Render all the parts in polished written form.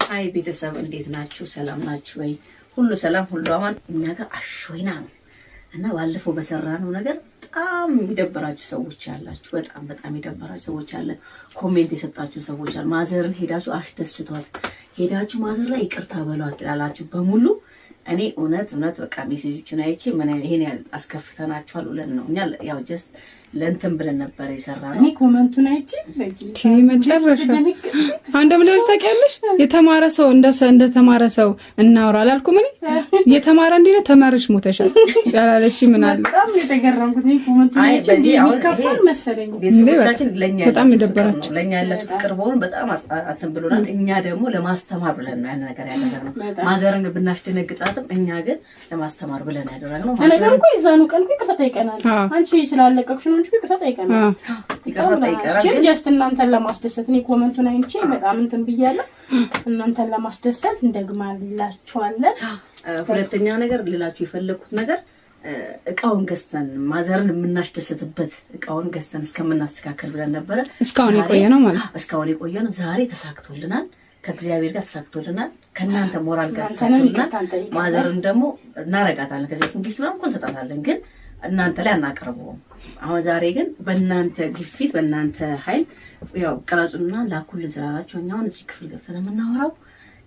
አይ ቤተሰብ እንዴት ናችሁ? ሰላም ናችሁ ወይ? ሁሉ ሰላም ሁሉ አማን። እኛ ጋር አሾይና ነው እና ባለፈው በሰራነው ነገር በጣም የሚደበራችሁ ሰዎች ያላችሁ፣ በጣም የደበራችሁ ሰዎች አለ። ኮሜንት የሰጣችሁ ሰዎች አለ። ማዘርን ሄዳችሁ አስደስቷት፣ ሄዳችሁ ማዘር ላይ ይቅርታ በሏት ያላችሁ በሙሉ እኔ እውነት በቃ ሜሴጆችን አይቼ ምን ይሄን አስከፍተናችኋል ብለን ነው እኛ ያው ጀስት ለእንትን ብለን ነበር የሰራነው። እኔ ኮሜንቱን አይቼ በቂ መጨረሻ አንድ ምን ታውቂያለሽ? የተማረ ሰው እንደተማረ ሰው እናወራ አላልኩም እኔ የተማረ እንዴ ነው ተማርሽ ሞተሻል ያላለች ምን አለ በጣም የተገረምኩት እኔ ኮሜንቱን አይቼ ይከፋል መሰለኝ። ቤተሰቦቻችን ለኛ በጣም ይደበራችሁ ለኛ ያላችሁ ፍቅር በሆነ በጣም አትን ብሎናል። እኛ ደግሞ ለማስተማር ብለን ነው ያን ነገር ያደረግነው። ማዘርን ብናስደነግጣትም እኛ ግን ለማስተማር ብለን ያደረግነው። ማዘርን እኮ ይዛኑ ቀልኩ ይቅርታ ጠይቀናል። አንቺ ስላለቀቅሽ ነው እንጂ ይቅርታ ጠይቀናል። ይቅርታ ጠይቀናል ግን ጀስት እናንተን ለማስደሰት እኔ ኮሜንቱን አይቼ በጣም እንትን ብያለሁ። እናንተን ለማስደሰት እንደግማላችኋለን። ሁለተኛ ነገር ልላችሁ የፈለኩት ነገር እቃውን ገዝተን ማዘርን የምናስደስትበት እቃውን ገዝተን እስከምናስተካከል ብለን ነበር። እስካሁን የቆየነው ማለት እስካሁን የቆየነው ዛሬ ተሳክቶልናል። ከእግዚአብሔር ጋር ተሳክቶልናል። ከእናንተ ሞራል ጋር ተሳክቶልናል። ማዘርን ደግሞ እናረጋታለን። ከዚህ ስንጊስ ነው እንሰጣታለን ግን እናንተ ላይ አናቀርበውም። አሁን ዛሬ ግን በእናንተ ግፊት በእናንተ ኃይል ያው ቀረጹና ላኩልን ስላላችሁ እኛውን እዚህ ክፍል ገብተን የምናወራው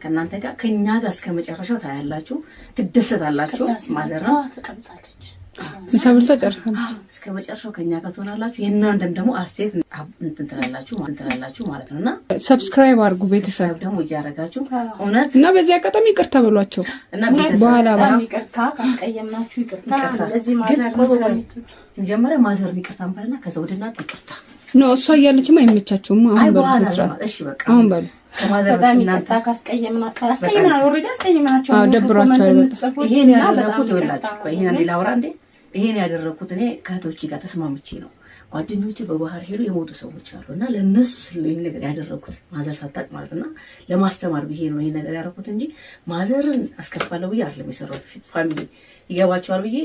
ከእናንተ ጋር ከኛ ጋር እስከመጨረሻው ታያላችሁ፣ ትደሰታላችሁ። ማዘር ተቀምጣለች ምሳብልታ ጨርሳለች። እስከመጨረሻው ከኛ ጋር ትሆናላችሁ። የእናንተም ደግሞ አስተያየት እንትን ትላላችሁ ማለት ነውና ሰብስክራይብ አድርጉ። ቤተሰብ ደግሞ እያደረጋችሁ እውነት እና በዚህ አጋጣሚ ይቅርታ በሏቸው እና በኋላ ይቅርታ ካስቀየምናችሁ ይቅርታ። ለዚህ ማዘር መጀመሪያ ማዘር ይቅርታ እንበልና ከዛ ወደ እናንተ ይቅርታ ነው። እሷ እያለችም አይመቻችሁም። አሁን በስራ እሺ በቃ አሁን በሉ በጣም ይቅርታ ካስቀየምናችሁ ኦሬዲ አስቀየምናችሁ ደብሯቸዋል። ይሄን ያደረኩት ይወላችሁ እኮ ይሄን እንዴ ላውራ እንዴ ይሄን ያደረኩት እኔ ከእህቶቼ ጋር ተስማምቼ ነው። ጓደኞቼ በባህር ሄዱ የሞቱ ሰዎች አሉና ለነሱ ስለዚህ ነገር ያደረኩት ማዘር ሳታቅ ማለትና ለማስተማር ብዬ ነው ይሄን ነገር ያደረኩት እንጂ ማዘርን አስከፋለሁ ብዬ አይደለም የሰራሁት። ፋሚሊ ይገባቸዋል ብዬ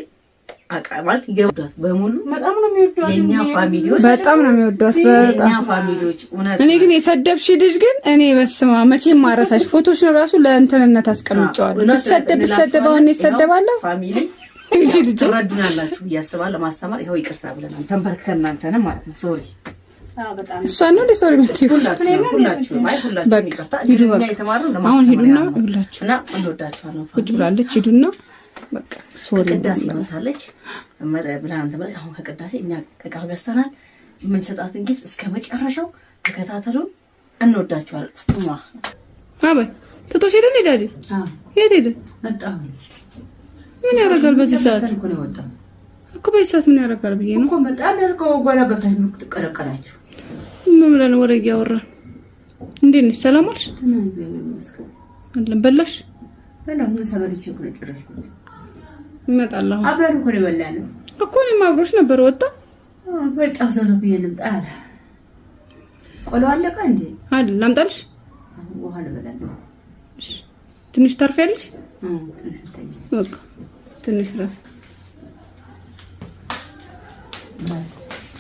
ማለት ይገባቸዋል በሙሉ በጣም ነው የሚወዷት። የኛ ፋሚሊዎች በጣም ነው የሚወዷት። የኛ ፋሚሊዎች እውነት እኔ ግን የሰደብሽ ልጅ ግን እኔ በስማ መቼም ማረሳሽ ፎቶሽ ነው ራሱ ለእንተንነት አስቀምጫለሁ። ሰደብ አሁን ይሰደባለሁ ፋሚሊ እሺ ልጅ ትረዱናላችሁ ብዬ አስባለሁ። ለማስተማር ይኸው ይቅርታ ብለናል። ተንበርከን እናንተንም ማለት ነው ሶሪ በጣም እሷ ነው ለሶሪ ምትይ ሁላችሁ ይቅርታ። ሂዱኛ የተማረው አሁን ሂዱና ሁላችሁ እና እንወዳችኋለን። ቁጭ ብላለች። ሂዱና በቃ ሶሪ ቅዳሴ መታለች ብላን ተበል። አሁን ከቅዳሴ እኛ እቃ ገዝተናል። የምንሰጣትን ጊፍት እስከመጨረሻው ተከታተሉን። እንወዳችኋለን። አባይ ተቶሽ ሄደን ሄዳል። የት ሄደ መጣ? ምን ያደርጋል በዚህ ሰዓት እኮ በዚህ ሰዓት ምን ያደርጋል ብዬ ነው እኮ በጣም ለከው ጎላ በታች ነው ተቀረቀላችሁ። ምን ብለን ወሬ እያወራን እንዴት ነሽ? ሰላም አልሽ? አለን በላሽ? በላው ምን ሰበርሽ እኮ ጨረስኩ። እመጣለሁ። አብረን እኮ ነው የበላነው እኮ እኔም አብሮሽ ነበር። ወጣ በጣም ዘዘብ ይልምጣ ቆሎ አለቀ እንዴ? አይደል ላምጣልሽ? በኋላ በላለሁ። እሺ ትንሽ ታርፊያለሽ? ትንሽ ታኝ በቃ ትንሽ ረፍ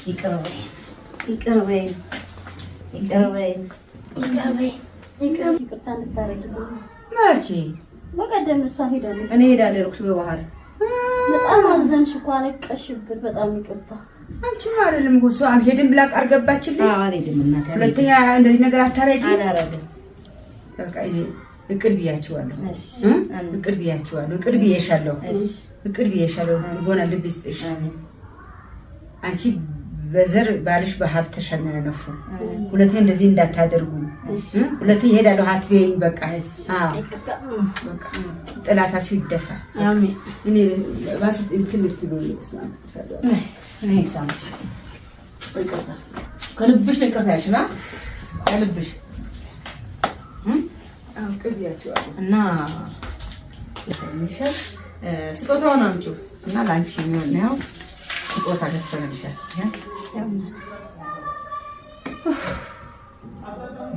ይቀርበይ ይቅርታ እንድታረጊልኝ መቼ በቀደም እሷ ሄዳለች። እኔ ሄዳለሁ እርኩሽ በባህር በጣም አዘንሽ እኮ አለቀሽብን። በጣም ይቅርታ። አንቺም አይደለም እኮ እሷ አልሄድም ብላ ቃል ገባችልኝ። አልሄድም እናቴ ሁለተኛ እንደዚህ ነገር አታረጊ አላረግም። በቃ እኔ እቅድ ብያችኋለሁ። እቅድ ብዬሻለሁ። ቦና ልብ ይስጥሽ። አንቺ በዘር ባልሽ በሀብት ተሸነነፉ። ሁለተኛ እንደዚህ እንዳታደርጉ። ሁለተኛ ይሄዳለሁ አትበይኝ። በቃ በቃ ጥላታችሁ ይደፋ። አሜን። እኔ ባስ እንትን ልትሉ እኔ ሳምሽ በቃ ከልብሽ ነው ይቅርታ ያሽና ከልብሽ እና ለፈንሽል ስጦታውን አምጪው እና ላንቺ የሚሆን ነው ስጦታ ገዝተንልሻል።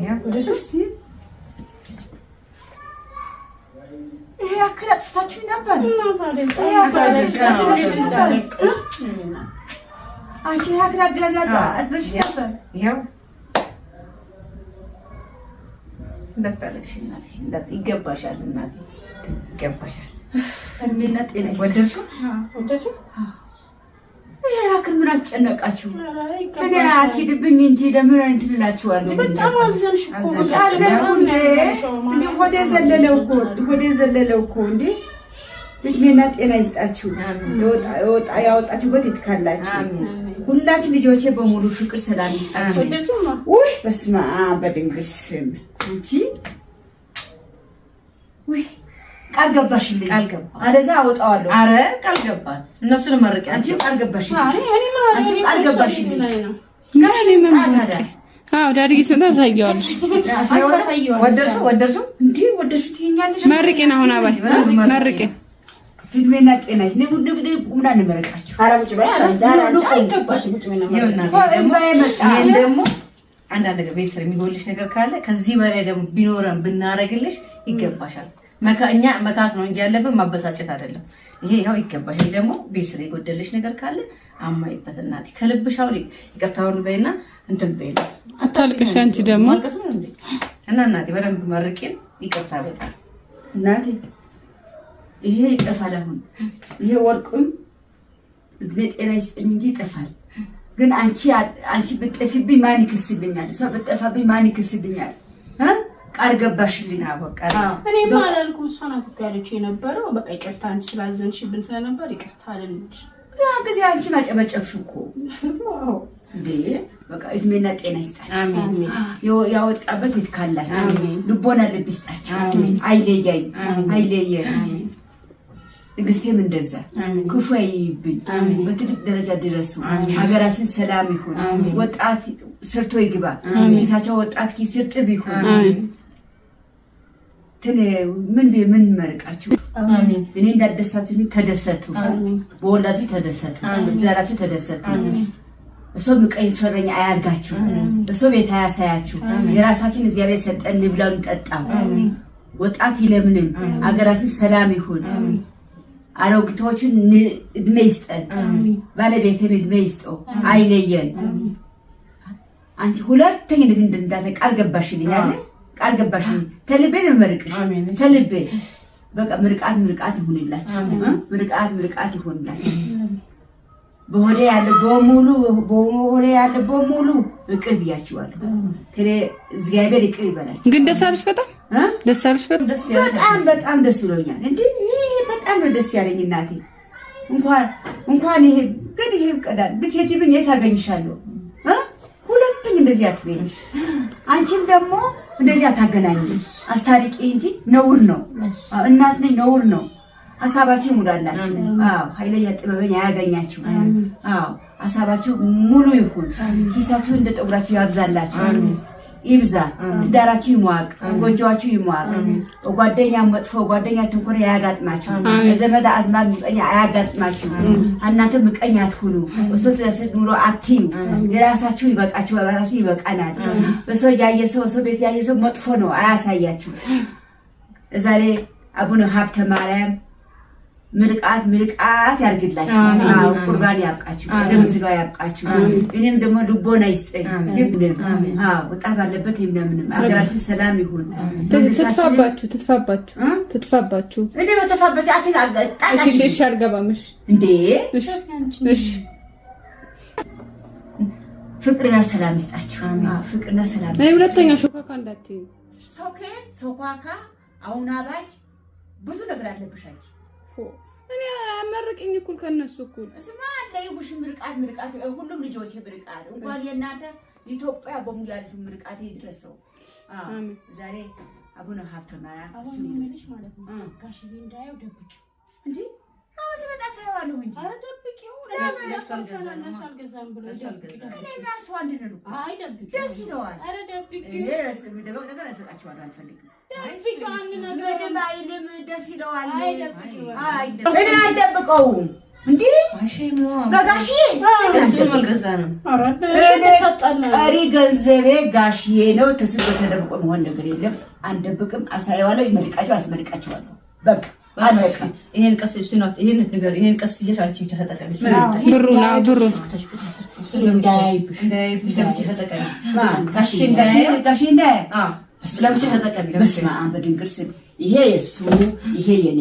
ያ ወደስቲ ይሄ አክላጥፋችሁ ነበር አንቺ አክላት ገዛላ አጥብሽ ነበር ያው እንዳታለቅሽ እናቴ፣ ይገባሻል እናቴ፣ ይገባሻል። እድሜና ጤና ይስጥልሽ። ወደድሽው? ይሄ አክል ምን አስጨነቃችሁ? እኔ አትሂድብኝ እንጂ ለምን እንትን እላችኋለሁ። በጣም አዘንሽ እኮ እንዴ ወደ ዘለለው እኮ እንዴ። እድሜና ጤና ይስጣችሁ፣ ያወጣችሁበት ይትካላችሁ። ሁላችሁ ልጆቼ በሙሉ ፍቅር ሰላም ይስጣችሁ። ውይ በስመ አብ በድንግል ስም አንቺ ውይ ቃል ገባሽልኝ። ቃል ገባ አለዛ አወጣዋለሁ። አረ ቃል ገባን። እነሱን መርቂ። አንቺ ቃል ገባሽልኝ። አንቺ ቃል ገባሽልኝ። ዳድዬ ሲመጣ አሳየዋለሽ። ወደድሽው እንዴ? ወደድሽው ትይኛለሽ። መርቄን አሁን አባይ መርቄን እድሜና ጤና ንጉድ ቁምና እንመረቃችሁ። ኧረ ቁጭ በይ። አይገባሽም። ቁጭ በይ። ደግሞ አንዳንድ ነገር ቤት ስር የሚጎልሽ ነገር ካለ ከዚህ በላይ ደግሞ ቢኖረን ብናረግልሽ ይገባሻል። እኛ መካስ ነው እንጂ ያለብን ማበሳጨት አይደለም። ይሄ ያው ይገባሻል። ደግሞ ቤት ስር የጎደልሽ ነገር ካለ አማይበት እናቴ፣ ከልብሽ አውሪ። ይቅርታውን በይና እንትን በይና አታልቅሽ። አንቺ ደግሞ ማልቀስ ነው እንዴ? እና እናቴ በደንብ መርቄን ይቅርታ በጣም እናቴ። ይሄ ይጠፋል። አሁን ይሄ ወርቁም እድሜ ጤና ይስጥልኝ እንጂ ይጠፋል። ግን አንቺ ብትጠፊብኝ ማን ይክስልኛል? እሷ ብትጠፋብኝ ማን ይክስልኛል? ቃል ገባሽልኝ። በቃ እኔ ማላልኩም። እሷ ናት እኮ ያለችው የነበረው። በቃ ይቅርታ አንቺ ስላዘንሽብን ስለነበር ይቅርታ አለልሽ። ያ ጊዜ አንቺ ማጨበጨብሽ እኮ እንዴ። በቃ እድሜና ጤና ይስጣችሁ። አሜን። ያወጣበት ይትካላችሁ። ልቦና ልብ ይስጣችሁ። አይለየኝ አይለየን። ንግስቴም እንደዛ ክፉ አይብኝ። በትልቅ ደረጃ ድረሱ። ሀገራችን ሰላም ይሁን። ወጣት ሰርቶ ይግባ። ኪሳቸው ወጣት ኪስ ጥብ ይሁን። ምን መርቃችሁ? አሜን። እኔ እንዳደሳችሁ ተደሰቱ። በወላችሁ ተደሰቱ። በትዳራችሁ ተደሰቱ። እሱ ምቀኝ ሸረኛ አያርጋችሁ። እሱ ቤት አያሳያችሁ። የራሳችን እግዚአብሔር ሰጠን፣ እንብላው እንጠጣው። ወጣት ይለምንም። ሀገራችን ሰላም ይሁን። አሮጊቶችን እድሜ ይስጠን። ባለቤቴም እድሜ ይስጠው። አይለየን። አንቺ ሁለተኛ እንደዚህ እንዳትል ቃል ገባሽልኝ አይደል? ቃል ገባሽልኝ። ተልቤ ነው መርቅሽ። ተልቤ በቃ ምርቃት ይሁንላችሁ። ምርቃት ይሁንላችሁ። በሆዴ ያለ በሙሉ ይቅር ብያችኋለሁ። እግዚአብሔር ይቅር ይበላችሁ። ግን ደስ አለሽ? በጣም ደስ አለሽ? በጣም ደስ ብሎኛል። እንዴ ይሄ በጣም ነው ደስ ያለኝ እናቴ። እንኳን ይሄ ግን ይሄ ቀዳል ብትሄጂብኝ የት አገኝሻለሁ? ሁለተኛ እንደዚህ አትበይኝ። አንቺም ደግሞ እንደዚህ አታገናኝ። አስታርቂ እንጂ ነውር ነው። እናት ነኝ፣ ነውር ነው። ሐሳባችሁ ሙላላችሁ። ኃይለኛ ጥበበኛ ያገኛችሁ። ሐሳባችሁ ሙሉ ይሁን። ኪሳችሁ እንደ ጠጉራችሁ ያብዛላችሁ። ይብዛ። ትዳራችሁ ይሟቅ፣ ጎጆዋችሁ ይሟቅ። ጓደኛ መጥፎ ጓደኛ ተንኮል ያጋጥማችሁ። ዘመድ አዝማድ ምቀኛ አያጋጥማችሁ። እናንተ ምቀኛ አትሁኑ። እሱ ተሰጥ ኑሮ አትዩ። የራሳችሁ ይበቃችሁ። በራሳችሁ ይበቃናል። እሱ ያየሰው እሱ ቤት ያየሰው መጥፎ ነው አያሳያችሁ። ዛሬ አቡነ ሀብተ ማርያም ምርቃት ያርግላችሁ። ቁርባን ያብቃችሁ። ደም ስጋ ያብቃችሁ። እኔም ደግሞ ልቦና ይስጠኝ። ወጣ ባለበት የምንም አገራችን ሰላም ይሁን። ትጥፋባችሁ እንዴ? በተፋባችሁ አትጣጣሽ። እሺ አልገባምሽ እንዴ? እሺ ፍቅርና ሰላም ይስጣችሁ። ፍቅርና ሰላም። እኔ ሁለተኛ ሾካካ እንዳትዪ። ሶካካ አሁን አባጅ ብዙ ነገር አለብሽ አንቺ። እኔ አመረቀኝ እኩል ከነሱ እኩል እስማ ለይሁሽ ምርቃት ሁሉም ልጆች ምርቃት እንኳን የእናንተ ኢትዮጵያ በሙሉ ያለሽ ምርቃት ይድረሰው። ዛሬ አቡነ ሀብተ ማርያም አሁን የሚልሽ ማለት ነው። ጋሽዬ እንዳየው ደብቂ እንዴ? አሁን ስመጣ ሳይዋለሁ እንጂ። ኧረ ደብቂው። ለእሱ አልገዛም ብሎ ደብቂ። እኔና እሱ አንድ ነን እኮ። አይ ደብቂ፣ ደስ ይለዋል። ኧረ ደብቂ። እኔ ደበቅ ነገር አሰጣችኋለሁ፣ አልፈልግም። ደብቂው አንድ ነገር ምንም አይልም፣ ደስ ይለዋል። አይ ደብቂው። እኔ አልደብቀውም እንዴ? ጋሽዬ እሱም አልገዛንም። ቀሪ ገንዘቤ ጋሽዬ ነው። ተስቦ ተደብቆ መሆን ነገር የለም። አንደብቅም። አሳየዋለሁ፣ ይመርቃቸው፣ አስመርቃቸዋለሁ። በቃ አለቀ። ይሄን ቀስ ሲናት ይሄን ነገር ይሄን ቀስ እየሻንቺ ተጠቀሚ። ብሩ እንዳይብሽ ተጠቀሚ። ጋሽ ለብቻ ተጠቀሚ። በስመ አብ በድንግል ስም ይሄ የሱ ይሄ የኔ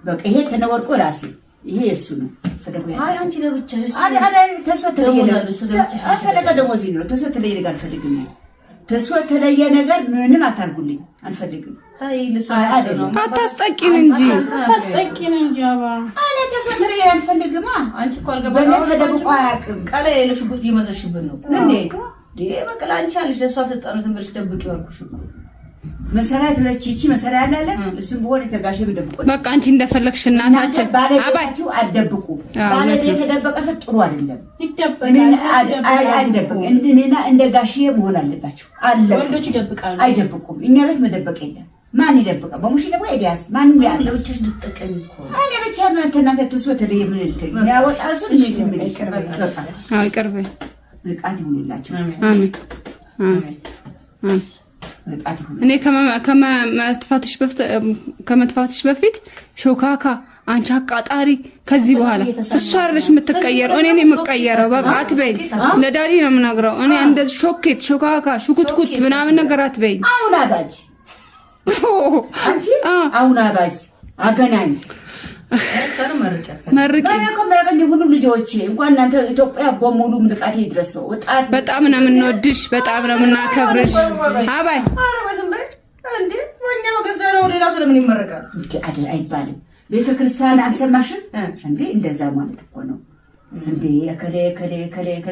በቃ ይሄ ተነወርቆ ራሴ ይሄ የሱ ነው። ፈደጉ አይ አንቺ ለብቻሽ አለ ተስወተለየ ደግሞ እዚህ ነው ተስወተለየ ነገር አልፈልግም። ተስወተለየ ነገር ምንም አታርጉልኝ አልፈልግም። አይ ለሱ አታስጠቂን እንጂ አባ አለ ተስወተለየ አልፈልግም። አንቺ እኮ አልገባም። ተደብቆ አያውቅም። ቃለ የለሽበት እየመዘሽብን ነው እንዴ በቃ አንቺ አለሽ ለሷ ሰጣነው ዝም ብለሽ ደብቂ ያልኩሽ እኮ መሰራት ለቺቺ መሰራ ያለ እሱም በሆነ ተጋሽ ቢደብቁ በቃ አንቺ እንደፈለግሽ እናታችን ባለቤታችሁ አደብቁ። ባለቤት የተደበቀ ሰው ጥሩ አይደለም። ይደበቃል። እኔና እንደ ጋሽዬ መሆን አለባችሁ። ወንዶች ይደብቃሉ። አይደብቁም። እኛ ቤት መደበቅ የለም። ማን ይደብቃ? በሙሽ ደግሞ ኤዲያስ ማንም ያለ ለብቻሽ እንድትጠቀሚ እኮ እኔ ብቻ እናንተ ተስወተ ለምን ልትይ ያወጣ እሱ ምን ይቀርበ አዎ ይቀርበ ልቃት ይሁንላችሁ። አሜን አሜን። እኔ ከመጥፋትሽ በፊት ሾካካ አንቺ አቃጣሪ ከዚህ በኋላ እሷ አይደለሽ የምትቀየረው እኔ ነኝ የምቀየረው። በቃ አትበይ። ለዳዲ ነው የምነግረው። እኔ እንደዚህ ሾኬት ሾካካ ሹኩትኩት ምናምን ነገር አትበይ። አሁን አባጅ አንቺ አሁን አባጅ አገናኝ መርቂ ሁሉ ልጆቼ እንኳን እናንተ ኢትዮጵያ በሙሉ ምልቃቴ ይድረስ ነው። በጣም ነው የምንወድሽ፣ በጣም ነው የምናከብርሽ። አባይ እንዴ ወኛ ወገዛ ነው ሌላ ስለምን ይመረቃል አይባልም። ቤተክርስቲያን አሰማሽን እንዴ እንደዛ ማለት እኮ ነው እንዴ ከሌ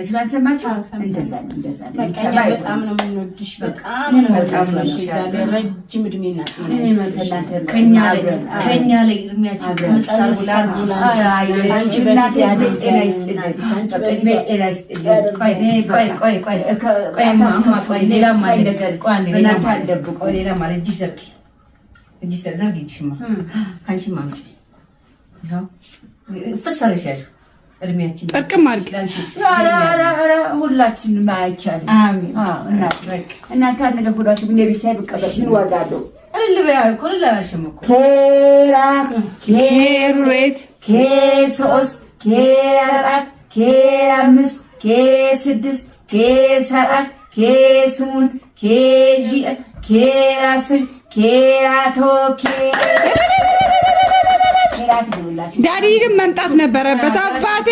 ስላልሰማችሁ እንደዛ ነው። በጣም ነው የምንወድሽ፣ በጣም ነው ረጅም እድሜና ከኛ ላይ እድሜያችን እድሜያችን ጥርቅም አድርጊ ሁላችንም አይቻልም። አሜን። እናንተ ነገር ሁላችሁ ምን ብቻ ይበቀበል ምን ዋጋለው ኬሩሬት ኬ3 ኬ4 ኬ5 ኬ6 ኬ7 ኬ8 ኬ10 ኬራቶ ዳዲ ግን መምጣት ነበረበት። አባቴ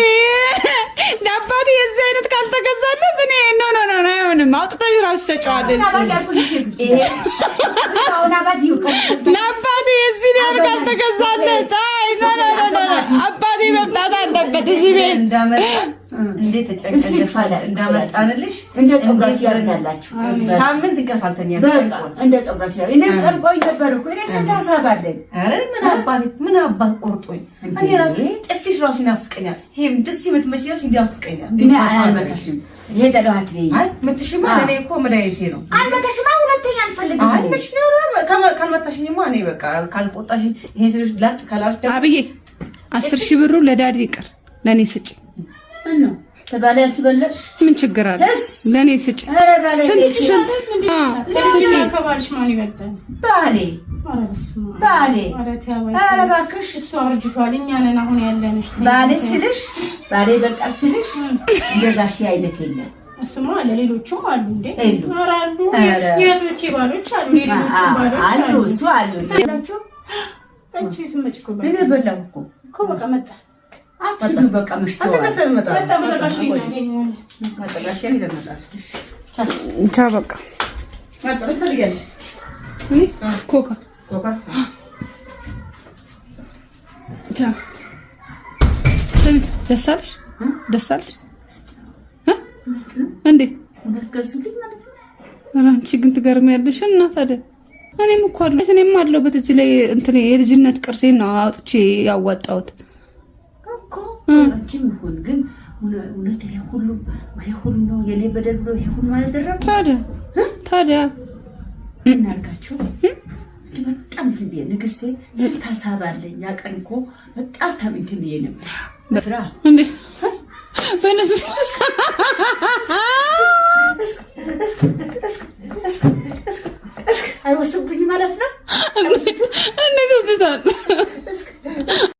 የዚህ አይነት ካልተገዛለት እኔ ኖ አይሆንም። አውጥተሽ ራሱ ሰጫዋለን። ለአባቴ የዚህ ያህል ካልተገዛለት አይ ኖ አባቴ መምጣት አለበት እዚህ ቤት እንዴት ተጨንቀን እንዳመጣንልሽ እንደ ጦብራችሁ ያዛላችሁ ሳምንት እንከፋልተኛ እንደ ጦብራችሁ እኔ ጨርቆኝ ነበር እኮ እኔ ስታሳባለኝ አረ ምን አባት ቆርጦኝ እኔ ራሱ ጥፊሽ ራሱ ይናፍቀኛል። ይሄም ደስ የምትመጪው ይናፍቀኛል። እኔ አልመታሽም። ይሄ ደላዋት በይ አይ መትሽማ ለኔ እኮ መድኃኒቴ ነው። አልመታሽማ ሁለተኛ አልፈልግም። አይ መች ነው ካልመታሽኝማ እኔ በቃ ካልቆጣሽ ይሄ ስልሽ ላጥ ካላሽ አብዬ 10,000 ብሩ ለዳዲ ይቀር ለኔ ስጪ ነው ተባለ ያልተበለሽ ምን ችግር አለ? ለኔ ስጪ ስንት ከባልሽ ማን ይበልጣል? ባሌ ኧረ እባክሽ እሱ አርጅቷል። እኛ ነን አሁን ያለንሽ። ባሌ በቃ ስልሽ እንደ ጋሼ አይነት የለም። እሱማ አለ ሌሎቹም አሉ እንዴ ኧረ አሉ የቶቼ ባሎች አሉ ሌሎቹ ባሎች አሉ እሱ አሉ ታላችሁ አንቺ ስመጭ እኮ እኔ በላው እኮ በቃ መጣ አትሉ በቃ ምሽቷል። አትከሰል መጣ ቻው በቃ ኮካ ቻው ደስ አለሽ እንዴት አንቺ ግን ትገርሚያለሽ። እና ታዲያ እኔም አለሁበት እዚህ ላይ እንትን የልጅነት ቅርሴን ነው አውጥቼ ያዋጣሁት እኮ አንቺም ይሁን ግን እውነት ይሄ ሁሉ ነው የኔ በደል ብሎ ይሄ ሁሉ ማለት ደረብ ታዲያ እናርጋቸው በጣም ትንቤ ንግስቴ ስታሳባለኝ ያቀንኮ በጣም ታምንትን ብዬ ነው በፍራ እንዴ በነሱ አይወስብኝ ማለት ነው። እንዴ